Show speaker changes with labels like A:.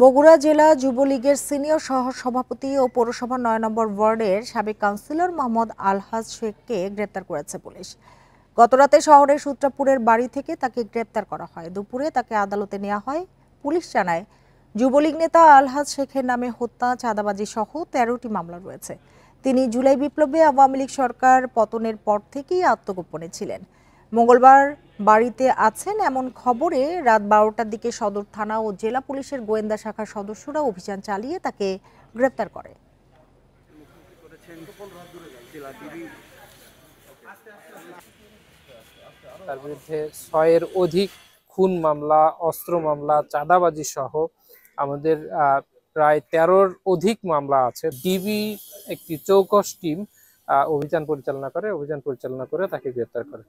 A: বগুড়া জেলা যুবলীগের সিনিয়র সহ সভাপতি ও পৌরসভা ৯ নম্বর ওয়ার্ডের সাবেক কাউন্সিলর মোহাম্মদ আলহাজ শেখকে গ্রেপ্তার করেছে পুলিশ। গতরাতে শহরের সূত্রাপুরের বাড়ি থেকে তাকে গ্রেপ্তার করা হয়। দুপুরে তাকে আদালতে নেওয়া হয়। পুলিশ জানায়, যুবলীগ নেতা আলহাজ শেখের নামে হত্যা, চাঁদাবাজি সহ ১৩টি মামলা রয়েছে। তিনি জুলাই বিপ্লবে আওয়ামী লীগ সরকার পতনের পর থেকেই আত্মগোপনে ছিলেন। মঙ্গলবার বাড়িতে আছেন এমন খবরে রাত ১২টার দিকে সদর থানা ও জেলা পুলিশের গোয়েন্দা শাখার সদস্যরা অভিযান চালিয়ে তাকে গ্রেপ্তার করে।
B: তার বিরুদ্ধে ৬-এর অধিক খুন মামলা, অস্ত্র মামলা, চাঁদাবাজি সহ আমাদের প্রায় ১৩-র অধিক মামলা আছে। ডিবি একটি চৌকস টিম অভিযান পরিচালনা করে তাকে গ্রেপ্তার করে।